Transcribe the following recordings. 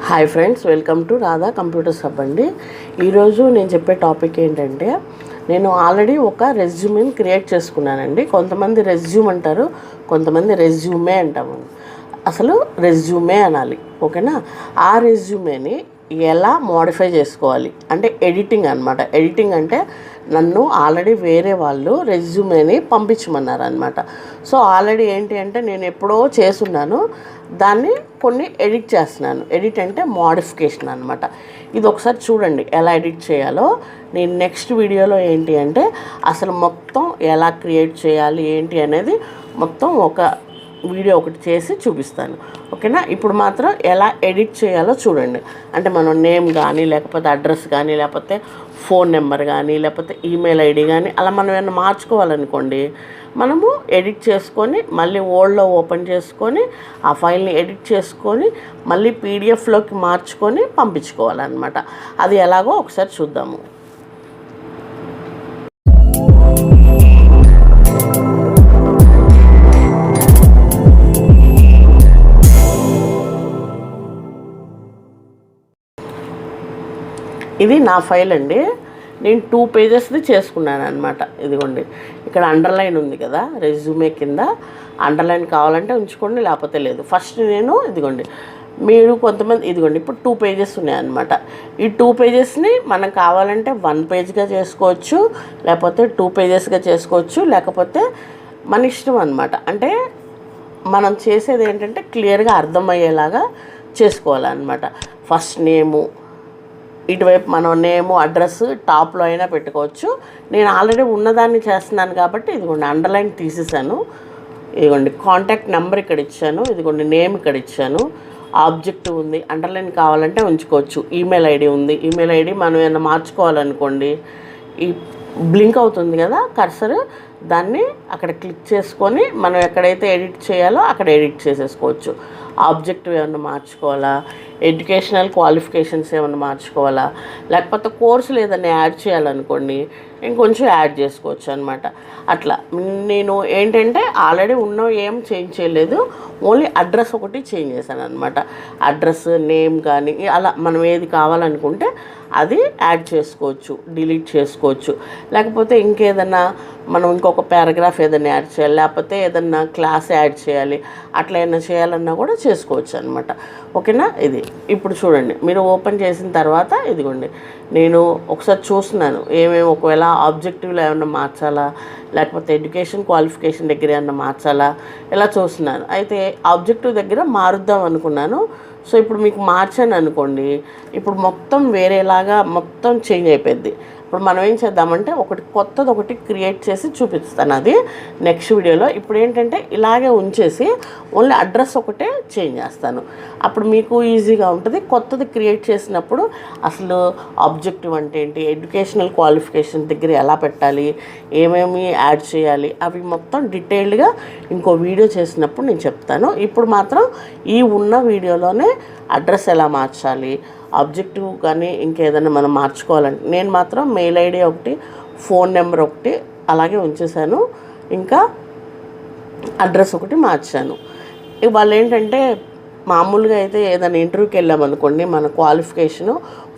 Hi friends, welcome to Radha computers hub అండి. ఈరోజు నేను చెప్పే టాపిక్ ఏంటంటే, నేను ఆల్రెడీ ఒక రెజ్యూమ్ని క్రియేట్ చేసుకున్నానండి. కొంతమంది రెజ్యూమ్ అంటారు, కొంతమంది రెజ్యూమే అంటాము. అసలు రెజ్యూమే అనాలి, ఓకేనా? ఆ రెజ్యూమేని ఎలా మోడిఫై చేసుకోవాలి అంటే ఎడిటింగ్ అనమాట. ఎడిటింగ్ అంటే నన్ను ఆల్రెడీ వేరే వాళ్ళు రెజ్యూమేని పంపించమన్నారు అనమాట. సో ఆల్రెడీ ఏంటి అంటే నేను ఎప్పుడో చేసున్నాను, దాన్ని కొన్ని ఎడిట్ చేస్తున్నాను. ఎడిట్ అంటే మోడిఫికేషన్ అనమాట. ఇది ఒకసారి చూడండి ఎలా ఎడిట్ చేయాలో. నేను నెక్స్ట్ వీడియోలో ఏంటి అంటే అసలు మొత్తం ఎలా క్రియేట్ చేయాలి ఏంటి అనేది మొత్తం ఒక వీడియో ఒకటి చేసి చూపిస్తాను, ఓకేనా? ఇప్పుడు మాత్రం ఎలా ఎడిట్ చేయాలో చూడండి. అంటే మనం నేమ్ కానీ, లేకపోతే అడ్రస్ కానీ, లేకపోతే ఫోన్ నెంబర్ కానీ, లేకపోతే ఈమెయిల్ ఐడి కానీ అలా మనం ఏమైనా మార్చుకోవాలనుకోండి, మనము ఎడిట్ చేసుకొని మళ్ళీ వర్డ్లో ఓపెన్ చేసుకొని ఆ ఫైల్ని ఎడిట్ చేసుకొని మళ్ళీ పీడిఎఫ్లోకి మార్చుకొని పంపించుకోవాలన్నమాట. అది ఎలాగో ఒకసారి చూద్దాము. ఇది నా ఫైల్ అండి. నేను 2 పేజెస్ది చేసుకున్నాను అనమాట. ఇదిగోండి, ఇక్కడ అండర్లైన్ ఉంది కదా రెజ్యూమే కింద. అండర్లైన్ కావాలంటే ఉంచుకోండి, లేకపోతే లేదు. ఫస్ట్ నేను ఇదిగోండి, మీరు కొంతమంది ఇదిగోండి ఇప్పుడు 2 పేజెస్ ఉన్నాయన్నమాట. ఈ 2 పేజెస్ని మనం కావాలంటే 1 పేజ్గా చేసుకోవచ్చు, లేకపోతే 2 పేజెస్గా చేసుకోవచ్చు, లేకపోతే మన ఇష్టం అనమాట. అంటే మనం చేసేది ఏంటంటే క్లియర్గా అర్థమయ్యేలాగా చేసుకోవాలన్నమాట. ఫస్ట్ నేము, ఇటువైపు మనం నేము అడ్రస్ టాప్లో అయినా పెట్టుకోవచ్చు. నేను ఆల్రెడీ ఉన్నదాన్ని చేస్తున్నాను కాబట్టి ఇదిగోండి అండర్లైన్ తీసేసాను. ఇదిగోండి కాంటాక్ట్ నెంబర్ ఇక్కడ ఇచ్చాను, ఇదిగోండి నేమ్ ఇక్కడ ఇచ్చాను, ఆబ్జెక్ట్ ఉంది, అండర్లైన్ కావాలంటే ఉంచుకోవచ్చు. ఈమెయిల్ ఐడి ఉంది, ఈమెయిల్ ఐడి మనం ఏమైనా మార్చుకోవాలనుకోండి, ఈ బ్లింక్ అవుతుంది కదా కర్సర్, దాన్ని అక్కడ క్లిక్ చేసుకొని మనం ఎక్కడైతే ఎడిట్ చేయాలో అక్కడ ఎడిట్ చేసేసుకోవచ్చు. ఆబ్జెక్టివ్ ఏమన్నా మార్చుకోవాలా, ఎడ్యుకేషనల్ క్వాలిఫికేషన్స్ ఏమన్నా మార్చుకోవాలా, లేకపోతే కోర్సులు ఏదైనా యాడ్ చేయాలనుకోండి ఇంకొంచెం యాడ్ చేసుకోవచ్చు అనమాట. అట్లా నేను ఏంటంటే ఆల్రెడీ ఉన్నవి ఏం చేంజ్ చేయలేదు, ఓన్లీ అడ్రస్ ఒకటి చేంజ్ చేశాను అనమాట. అడ్రస్, నేమ్ కానీ అలా మనం ఏది కావాలనుకుంటే అది యాడ్ చేసుకోవచ్చు, డిలీట్ చేసుకోవచ్చు. లేకపోతే ఇంకేదన్నా మనం ఇంకొక పారాగ్రాఫ్ ఏదైనా యాడ్ చేయాలి, లేకపోతే ఏదన్నా క్లాస్ యాడ్ చేయాలి, అట్లా ఏమైనా చేయాలన్నా కూడా చేసుకోవచ్చు అనమాట, ఓకేనా? ఇది ఇప్పుడు చూడండి, మీరు ఓపెన్ చేసిన తర్వాత ఇదిగోండి నేను ఒకసారి చూస్తున్నాను ఏమేమి, ఒకవేళ ఆబ్జెక్టివ్లో ఏమన్నా మార్చాలా, లేకపోతే ఎడ్యుకేషన్ క్వాలిఫికేషన్ దగ్గర ఏమన్నా మార్చాలా, ఇలా చూస్తున్నాను. అయితే ఆబ్జెక్టివ్ దగ్గర మారుద్దాం అనుకున్నాను. సో ఇప్పుడు మీకు మార్చాను అనుకోండి, ఇప్పుడు మొత్తం వేరేలాగా మొత్తం చేంజ్ అయిపోద్ది. ఇప్పుడు మనం ఏం చేద్దామంటే కొత్తది ఒకటి క్రియేట్ చేసి చూపిస్తాను, అది నెక్స్ట్ వీడియోలో. ఇప్పుడు ఏంటంటే ఇలాగే ఉంచేసి ఓన్లీ అడ్రస్ ఒకటే చేంజ్ చేస్తాను, అప్పుడు మీకు ఈజీగా ఉంటుంది. కొత్తది క్రియేట్ చేసినప్పుడు అసలు ఆబ్జెక్టివ్ అంటే ఏంటి, ఎడ్యుకేషనల్ క్వాలిఫికేషన్ దగ్గర ఎలా పెట్టాలి, ఏమేమి యాడ్ చేయాలి, అవి మొత్తం డీటెయిల్డ్గా ఇంకో వీడియో చేసినప్పుడు నేను చెప్తాను. ఇప్పుడు మాత్రం ఈ ఉన్న వీడియోలోనే అడ్రస్ ఎలా మార్చాలి, ఆబ్జెక్టివ్ కానీ ఇంకేదైనా మనం మార్చుకోవాలంటే నేను మాత్రం మెయిల్ ఐడి ఒకటి, ఫోన్ నెంబర్ ఒకటి అలాగే ఉంచేసాను, ఇంకా అడ్రస్ ఒకటి మార్చాను. వాళ్ళు ఏంటంటే మామూలుగా అయితే ఏదైనా ఇంటర్వ్యూకి వెళ్ళామనుకోండి, మన క్వాలిఫికేషను,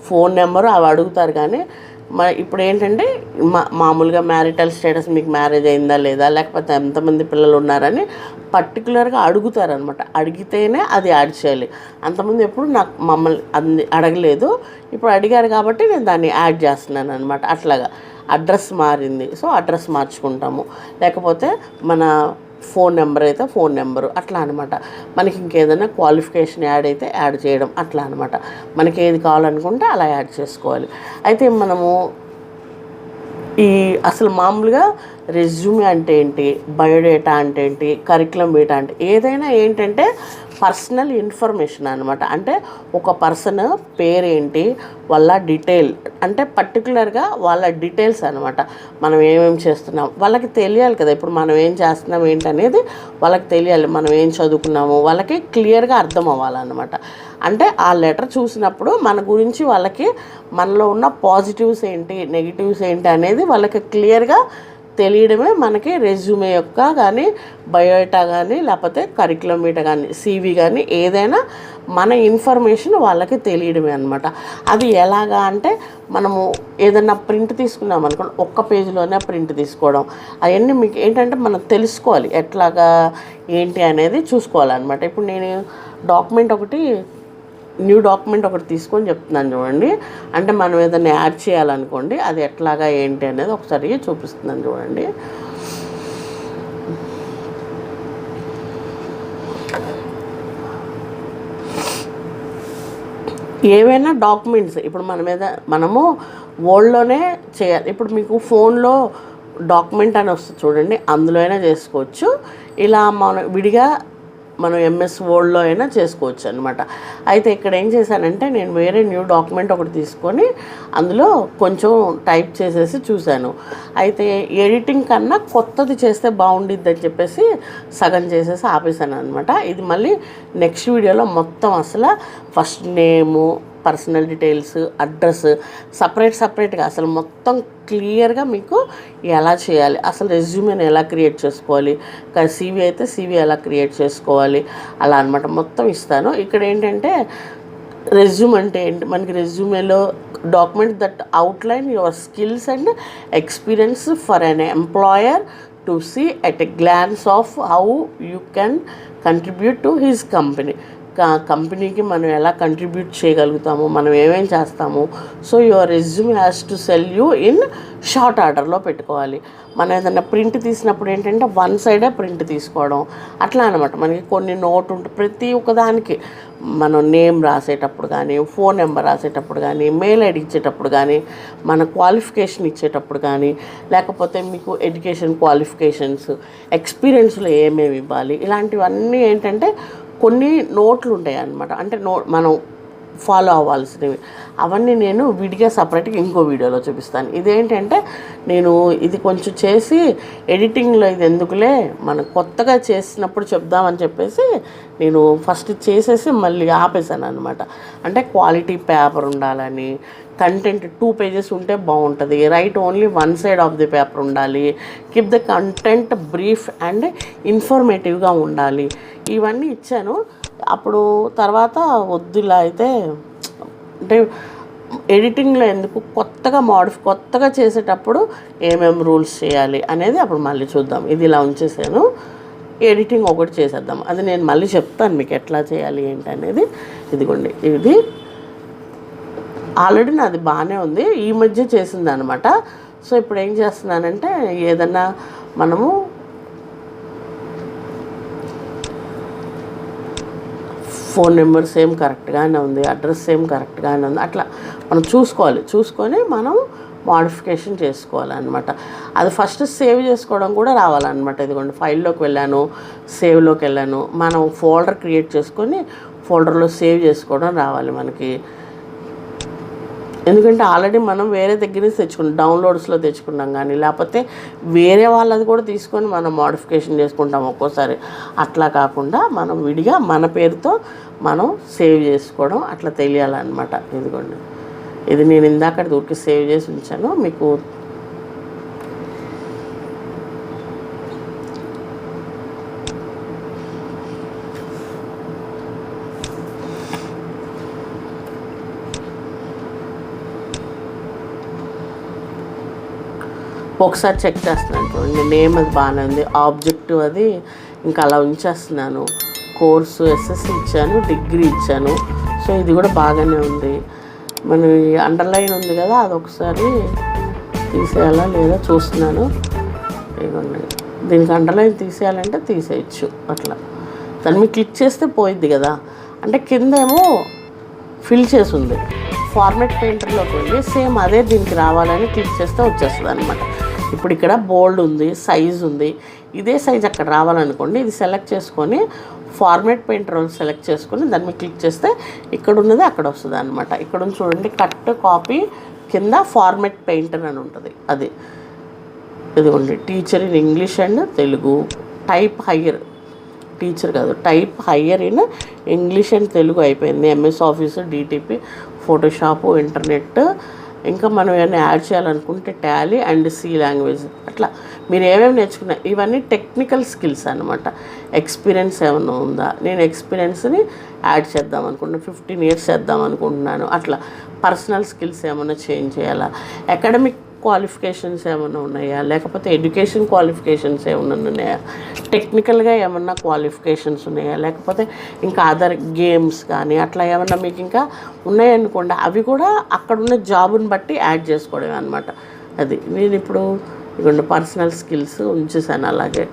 ఫోన్ నెంబరు అవి అడుగుతారు. కానీ ఇప్పుడు ఏంటంటే మామూలుగా మ్యారిటల్ స్టేటస్, మీకు మ్యారేజ్ అయిందా లేదా, లేకపోతే ఎంతమంది పిల్లలు ఉన్నారని పర్టికులర్గా అడుగుతారనమాట. అడిగితేనే అది యాడ్ చేయాలి. అంతకుముందు ఎప్పుడు మమ్మల్ని అడగలేదు, ఇప్పుడు అడిగారు కాబట్టి నేను దాన్ని యాడ్ చేస్తున్నాను అనమాట. అట్లాగా అడ్రస్ మారింది, సో అడ్రస్ మార్చుకుంటాము. లేకపోతే మన ఫోన్ నెంబర్ అయితే ఫోన్ నెంబరు, అట్లా అనమాట. మనకి ఇంకేదైనా క్వాలిఫికేషన్ యాడ్ అయితే యాడ్ చేయడం, అట్లా అనమాట. మనకి ఏది కావాలనుకుంటే అలా యాడ్ చేసుకోవాలి. అయితే మనము అసలు మామూలుగా రెజ్యూమే అంటే ఏంటి, బయోడేటా అంటే ఏంటి, కరికులం వీటా అంటే ఏదైనా ఏంటంటే పర్సనల్ ఇన్ఫర్మేషన్ అనమాట. అంటే ఒక పర్సన్ పేరేంటి, వాళ్ళ డీటెయిల్ అంటే పర్టికులర్గా వాళ్ళ డీటెయిల్స్ అనమాట. మనం ఏమేమి చేస్తున్నాం వాళ్ళకి తెలియాలి కదా. ఇప్పుడు మనం ఏం చేస్తున్నాం ఏంటనేది వాళ్ళకి తెలియాలి. మనం ఏం చదువుకున్నాము వాళ్ళకి క్లియర్గా అర్థం అవ్వాలన్నమాట. అంటే ఆ లెటర్ చూసినప్పుడు మన గురించి వాళ్ళకి, మనలో ఉన్న పాజిటివ్స్ ఏంటి, నెగిటివ్స్ ఏంటి అనేది వాళ్ళకి క్లియర్గా తెలియడమే మనకి రెజ్యూమే యొక్క కానీ బయోడేటా కానీ లేకపోతే కరికులం మీటా కానీ సీవీ కానీ ఏదైనా మన ఇన్ఫర్మేషన్ వాళ్ళకి తెలియడమే అనమాట. అది ఎలాగా అంటే మనము ఏదైనా ప్రింట్ తీసుకున్నాం అనుకోండి, ఒక్క పేజీలోనే ప్రింట్ తీసుకోవడం అవన్నీ మీకు ఏంటంటే మనం తెలుసుకోవాలి ఎట్లాగా ఏంటి అనేది చూసుకోవాలన్నమాట. ఇప్పుడు నేను న్యూ డాక్యుమెంట్ ఒకటి తీసుకొని చెప్తున్నాను చూడండి. అంటే మనం ఏదైనా యాడ్ చేయాలనుకోండి, అది ఎట్లాగా ఏంటి అనేది ఒకసారి చూపిస్తున్నాను చూడండి. ఏవైనా డాక్యుమెంట్స్ ఇప్పుడు మనము వర్డ్లోనే చేయాలి. ఇప్పుడు మీకు ఫోన్లో డాక్యుమెంట్ అని వస్తుంది చూడండి, అందులో అయినా చేసుకోవచ్చు. ఇలా మనం ఎంఎస్ వర్డ్లో అయినా చేసుకోవచ్చు అనమాట. అయితే ఇక్కడ ఏం చేశానంటే నేను వేరే న్యూ డాక్యుమెంట్ ఒకటి తీసుకొని అందులో కొంచెం టైప్ చేసేసి చూశాను. అయితే ఎడిటింగ్ కన్నా కొత్తది చేస్తే బాగుండిద్ది అని చెప్పేసి సగం చేసేసి ఆపేసాను అనమాట. ఇది మళ్ళీ నెక్స్ట్ వీడియోలో మొత్తం అసలు ఫస్ట్ నేము, పర్సనల్ డీటెయిల్స్, అడ్రస్ సపరేట్గా అసలు మొత్తం క్లియర్గా మీకు ఎలా చేయాలి, అసలు రెజ్యూమేని ఎలా క్రియేట్ చేసుకోవాలి, సీవీ అయితే సీవీ ఎలా క్రియేట్ చేసుకోవాలి అలా అనమాట మొత్తం ఇస్తాను. ఇక్కడ ఏంటంటే రెజ్యూమ్ అంటే ఏంటి, మనకి రెజ్యూమేలో document that outline your skills and experience for an employer to see at a glance of how you can contribute to his కంపెనీకి మనం ఎలా కంట్రిబ్యూట్ చేయగలుగుతాము, మనం ఏమేం చేస్తాము. So your resume has to sell you in short ఆర్డర్లో పెట్టుకోవాలి. మనం ఏదైనా ప్రింట్ తీసినప్పుడు ఏంటంటే వన్ సైడే ప్రింట్ తీసుకోవడం అట్లా అనమాట. మనకి కొన్ని నోట్ ఉంటుంది ప్రతి ఒక్కదానికి, మనం నేమ్ రాసేటప్పుడు కానీ, ఫోన్ నెంబర్ రాసేటప్పుడు కానీ, మెయిల్ ఐడి ఇచ్చేటప్పుడు కానీ, మన క్వాలిఫికేషన్ ఇచ్చేటప్పుడు కానీ, లేకపోతే మీకు ఎడ్యుకేషన్ క్వాలిఫికేషన్స్, ఎక్స్పీరియన్స్లో ఏమేమి ఇవ్వాలి, ఇలాంటివన్నీ ఏంటంటే కొన్ని నోట్లు ఉంటాయి అన్నమాట. అంటే మనం ఫాలో అవ్వాల్సినవి అవన్నీ నేను విడిగా సపరేట్గా ఇంకో వీడియోలో చూపిస్తాను. ఇదేంటంటే నేను ఇది కొంచెం చేసి ఎడిటింగ్లో ఇది ఎందుకులే మనం కొత్తగా చేసినప్పుడు చెప్దామని చెప్పేసి నేను ఫస్ట్ చేసేసి మళ్ళీ ఆపేసాను అనమాట. అంటే క్వాలిటీ పేపర్ ఉండాలని, కంటెంట్ 2 pages ఉంటే బాగుంటుంది, right only 1 side of the paper ఉండాలి, keep the content brief and ఇన్ఫర్మేటివ్గా ఉండాలి, ఇవన్నీ ఇచ్చాను. అప్పుడు తర్వాత వద్దులా అయితే అంటే ఎడిటింగ్లో ఎందుకు కొత్తగా చేసేటప్పుడు ఏమేమి రూల్స్ చేయాలి అనేది అప్పుడు మళ్ళీ చూద్దాం. ఇది ఇలా ఉంచేసాను, ఎడిటింగ్ ఒకటి చేసేద్దాం. అది నేను మళ్ళీ చెప్తాను మీకు ఎట్లా చేయాలి ఏంటి అనేది. ఇదిగోండి, ఇది ఆల్రెడీ నాది బాగానే ఉంది, ఈ మధ్య చేసింది అనమాట. సో ఇప్పుడు ఏం చేస్తున్నానంటే ఏదన్నా మనము ఫోన్ నెంబర్ సేమ్ కరెక్ట్గానే ఉంది, అడ్రస్ సేమ్ కరెక్ట్గానే ఉంది, అట్లా మనం చూసుకొని మనం మోడిఫికేషన్ చేసుకోవాలన్నమాట. అది ఫస్ట్ సేవ్ చేసుకోవడం కూడా రావాలన్నమాట. ఇదిగోండి ఫైల్లోకి వెళ్ళాను, సేవ్లోకి వెళ్ళాను, మనం ఫోల్డర్ క్రియేట్ చేసుకొని ఫోల్డర్లో సేవ్ చేసుకోవడం రావాలి మనకి. ఎందుకంటే ఆల్రెడీ మనం వేరే దగ్గర నుంచి తెచ్చుకున్నాం, డౌన్లోడ్స్లో తెచ్చుకున్నాం కానీ, లేకపోతే వేరే వాళ్ళది కూడా తీసుకొని మనం మోడిఫికేషన్ చేసుకుంటాం ఒక్కోసారి. అట్లా కాకుండా మనం విడిగా మన పేరుతో మనం సేవ్ చేసుకోవడం అట్లా తెలియాలన్నమాట. ఇదిగోండి, ఇది నేను ఇందాక ఊరికి సేవ్ చేసి ఉంచాను మీకు. ఒకసారి చెక్ చేస్తున్నాను చూడండి, నేమ్ అది బాగానే ఉంది, ఆబ్జెక్టివ్ అది ఇంకా అలా ఉంచేస్తున్నాను, కోర్సు ఎస్ఎస్సి ఇచ్చాను, డిగ్రీ ఇచ్చాను. సో ఇది కూడా బాగానే ఉంది. మన అండర్లైన్ ఉంది కదా, అది ఒకసారి తీసేయాలా లేదా చూస్తున్నాను. ఇదిగోండి, దీనికి అండర్లైన్ తీసేయాలంటే తీసేయచ్చు అట్లా. దాన్ని మీరు క్లిక్ చేస్తే పోయిద్ది కదా. అంటే కిందేమో ఫిల్ చేసి ఉంది, ఫార్మాట్ పెయింటర్లోకి వెళ్ళి సేమ్ అదే దీనికి రావాలని క్లిక్ చేస్తే వచ్చేస్తుంది అనమాట. ఇప్పుడు ఇక్కడ బోల్డ్ ఉంది, సైజ్ ఉంది, ఇదే సైజ్ అక్కడ రావాలనుకోండి, ఇది సెలెక్ట్ చేసుకొని ఫార్మాట్ పెయింటర్ సెలెక్ట్ చేసుకొని దాన్ని మీద క్లిక్ చేస్తే ఇక్కడ ఉన్నది అక్కడ వస్తుంది అనమాట. ఇక్కడ ఉంది చూడండి, కట్ కాపీ కింద ఫార్మాట్ పెయింటర్ అని ఉంటుంది. అది ఇదిగోండి, teacher in English and Telugu, type higher, teacher కాదు type higher in English and Telugu అయిపోయింది. MS office, DTP, Photoshop, internet, ఇంకా మనం ఏమైనా యాడ్ చేయాలనుకుంటే టాలీ అండ్ సి లాంగ్వేజ్, అట్లా మీరు ఏమేమి నేర్చుకున్నారు ఇవన్నీ టెక్నికల్ స్కిల్స్ అనమాట. ఎక్స్పీరియన్స్ ఏమైనా ఉందా, నేను ఎక్స్పీరియన్స్ని యాడ్ చేద్దాం అనుకుంటున్నాను, 15 years చేద్దాం అనుకుంటున్నాను, అట్లా పర్సనల్ స్కిల్స్ ఏమైనా చేంజ్ చేయాలా, అకాడమిక్ క్వాలిఫికేషన్స్ ఏమైనా ఉన్నాయా, లేకపోతే ఎడ్యుకేషన్ క్వాలిఫికేషన్స్ ఏమైనా ఉన్నాయా, టెక్నికల్గా ఏమన్నా క్వాలిఫికేషన్స్ ఉన్నాయా, లేకపోతే ఇంకా అదర్ గేమ్స్ కానీ అట్లా ఏమన్నా మీకు ఇంకా ఉన్నాయనుకోండి, అవి కూడా అక్కడున్న జాబుని బట్టి యాడ్ చేసుకోవడమే అనమాట. అది నేను ఇప్పుడు ఇదిగోండి పర్సనల్ స్కిల్స్ ఉంచేసాను. అలాగే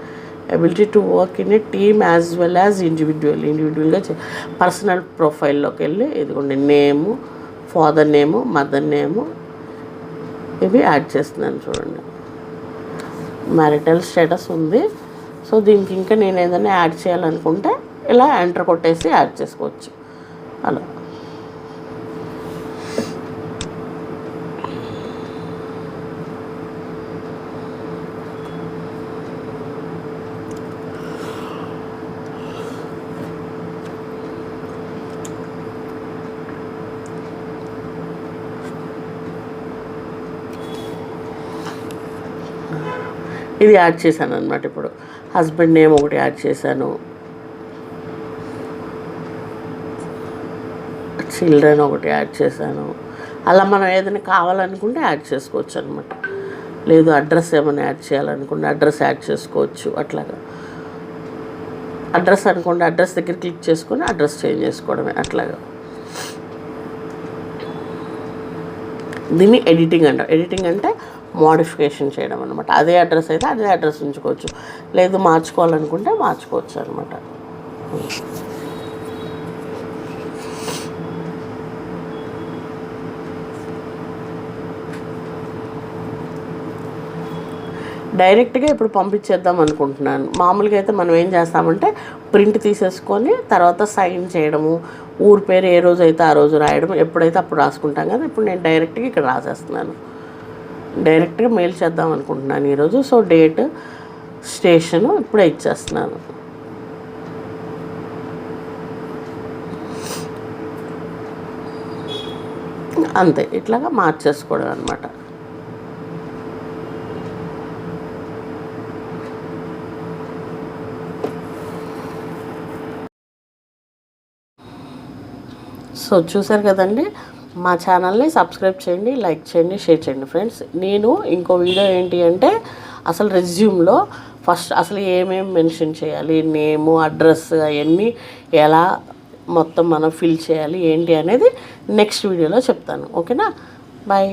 ability to work in a team as well as ఇండివిజువల్గా పర్సనల్ ప్రొఫైల్లోకి వెళ్ళి ఇదిగోండి నేము, ఫాదర్ నేము, మదర్ నేము ఇవి యాడ్ చేస్తున్నాను. చూడండి మ్యారిటల్ స్టేటస్ ఉంది. సో దీనికి ఇంకా నేను ఏదైనా యాడ్ చేయాలనుకుంటే ఇలా ఎంటర్ కొట్టేసి యాడ్ చేసుకోవచ్చు. అలా ఇది యాడ్ చేశాను అనమాట. ఇప్పుడు హస్బెండ్ నేమ్ ఒకటి యాడ్ చేశాను, చిల్డ్రన్ ఒకటి యాడ్ చేశాను. అలా మనం ఏదైనా కావాలనుకుంటే యాడ్ చేసుకోవచ్చు అనమాట. లేదు అడ్రస్ ఏమైనా యాడ్ చేయాలనుకుంటే అడ్రస్ యాడ్ చేసుకోవచ్చు. అట్లాగా అడ్రస్ అనుకోండి, అడ్రస్ దగ్గర క్లిక్ చేసుకొని అడ్రస్ చేంజ్ చేసుకోవడమే. అట్లాగా దీన్ని ఎడిటింగ్ అంటారు. ఎడిటింగ్ అంటే మోడిఫికేషన్ చేయడం అనమాట. అదే అడ్రస్ అయితే అదే అడ్రస్ ఉంచుకోవచ్చు, లేదు మార్చుకోవాలనుకుంటే మార్చుకోవచ్చు అనమాట. డైరెక్ట్గా ఇప్పుడు పంపించేద్దాం అనుకుంటున్నాను. మామూలుగా అయితే మనం ఏం చేస్తామంటే ప్రింట్ తీసేసుకొని తర్వాత సైన్ చేయడము, ఊరి పేరు ఏ రోజు అయితే ఆ రోజు రాయడం, ఎప్పుడైతే అప్పుడు రాసుకుంటాం కదా. ఇప్పుడు నేను డైరెక్ట్గా ఇక్కడ రాసేస్తున్నాను, డైరెక్ట్గా మెయిల్ చేద్దాం అనుకుంటున్నాను ఈరోజు. సో డేట్, స్టేషను ఇప్పుడే ఇచ్చేస్తున్నాను. అంతే, ఇట్లాగా మార్చేసుకోవడం అనమాట. సో చూసారు కదండి, మా ఛానల్ని సబ్స్క్రైబ్ చేయండి, లైక్ చేయండి, షేర్ చేయండి ఫ్రెండ్స్. నేను ఇంకో వీడియో ఏంటి అంటే అసలు రెజ్యూమ్లో ఫస్ట్ అసలు ఏమేమి మెన్షన్ చేయాలి, నేము, అడ్రస్ అవన్నీ ఎలా మొత్తం మనం ఫిల్ చేయాలి ఏంటి అనేది నెక్స్ట్ వీడియోలో చెప్తాను. ఓకేనా, బాయ్.